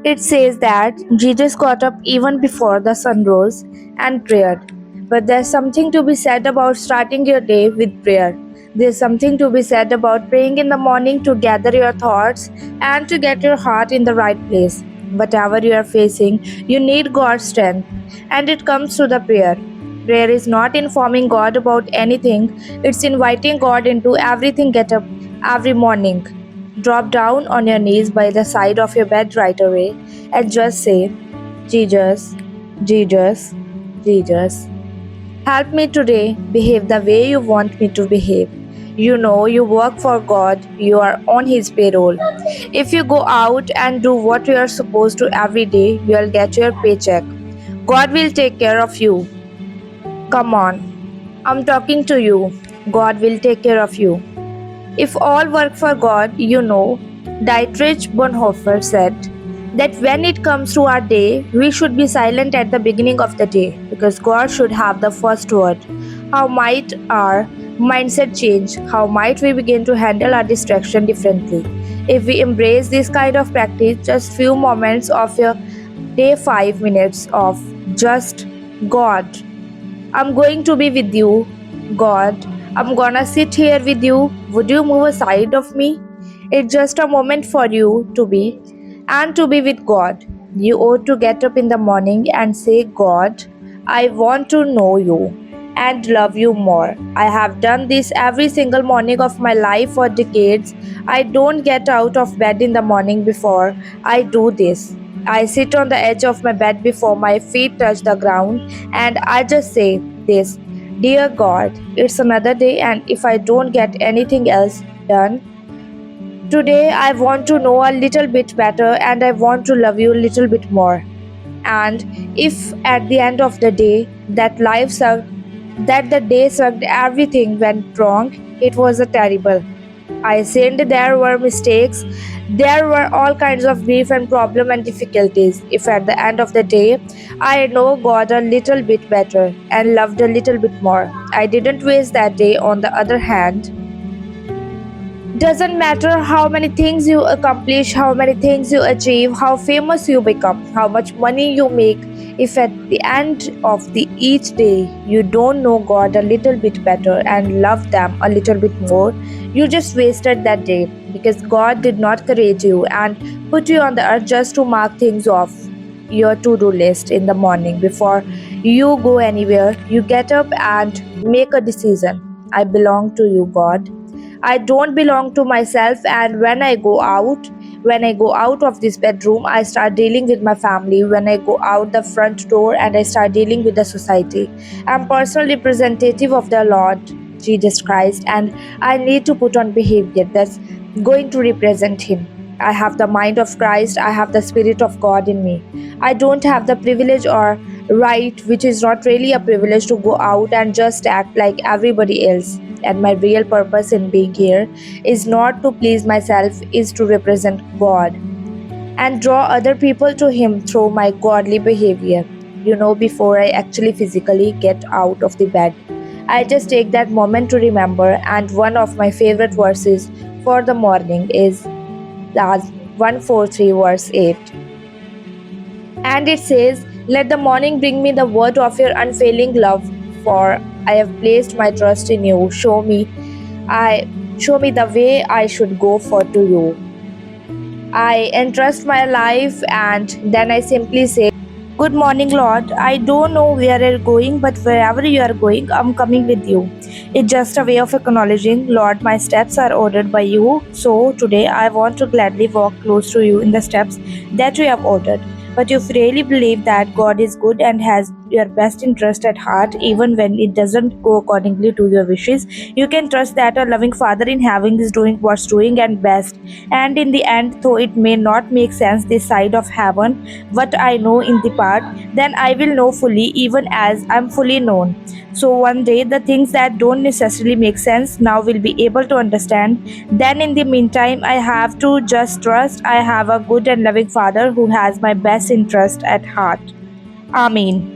It says that Jesus got up even before the sun rose and prayed. But there's something to be said about starting your day with prayer. There's something to be said about praying in the morning to gather your thoughts and to get your heart in the right place. Whatever you are facing, you need God's strength, and it comes through the prayer. Prayer is not informing God about anything, it's inviting God into everything. Get up every morning. Drop down on your knees by the side of your bed right away and just say, Jesus, Jesus, Jesus. Help me today behave the way you want me to behave. You know you work for God, you are on His payroll. If you go out and do what you are supposed to every day, you'll get your paycheck. God will take care of you. Come on, I'm talking to you. God will take care of you. If all work for God, Dietrich Bonhoeffer said that when it comes to our day, we should be silent at the beginning of the day because God should have the first word. How might our mindset change? How might we begin to handle our distraction differently? If we embrace this kind of practice, just few moments of your day, 5 minutes of just God. I'm going to be with you, God. I'm gonna sit here with you. Would you move aside of me? It's just a moment for you to be and to be with God. You ought to get up in the morning and say, God, I want to know you and love you more. I have done this every single morning of my life for decades. I don't get out of bed in the morning before I do this. I sit on the edge of my bed before my feet touch the ground and I just say this, Dear God, it's another day, and if I don't get anything else done, today I want to know a little bit better and I want to love you a little bit more. And if at the end of the day that the day sucked, everything went wrong, it was a terrible. I sinned, there were mistakes, there were all kinds of grief and problem and difficulties. If at the end of the day I know God a little bit better and loved a little bit more, I didn't waste that day. On the other hand, doesn't matter how many things you accomplish, how many things you achieve, how famous you become, how much money you make, if at the end of the each day you don't know God a little bit better and love them a little bit more, you just wasted that day because God did not create you and put you on the earth just to mark things off your to-do list in the morning before you go anywhere. You get up and make a decision. I belong to you, God. I don't belong to myself, and when I go out of this bedroom, I start dealing with my family. When I go out the front door and I start dealing with the society, I'm personal representative of the Lord Jesus Christ, and I need to put on behavior that's going to represent Him. I have the mind of Christ, I have the Spirit of God in me. I don't have the privilege or right, which is not really a privilege, to go out and just act like everybody else. And my real purpose in being here is not to please myself, is to represent God and draw other people to Him through my godly behavior. Before I actually physically get out of the bed, I just take that moment to remember. And one of my favorite verses for the morning is Psalm 143, verse 8. And it says, Let the morning bring me the word of your unfailing love, for I have placed my trust in you. I show me the way I should go for to you. I entrust my life and then I simply say, Good morning, Lord. I don't know where you're going, but wherever you are going, I'm coming with you. It's just a way of acknowledging, Lord, my steps are ordered by you. So today I want to gladly walk close to you in the steps that you have ordered. But if you really believe that God is good and has your best interest at heart, even when it doesn't go accordingly to your wishes, you can trust that a loving Father in heaven is doing what's doing and best. And in the end, though it may not make sense this side of heaven, what I know in the part, then I will know fully, even as I'm fully known. So one day, the things that don't necessarily make sense now will be able to understand. Then, in the meantime, I have to just trust I have a good and loving Father who has my best interest at heart. Amen.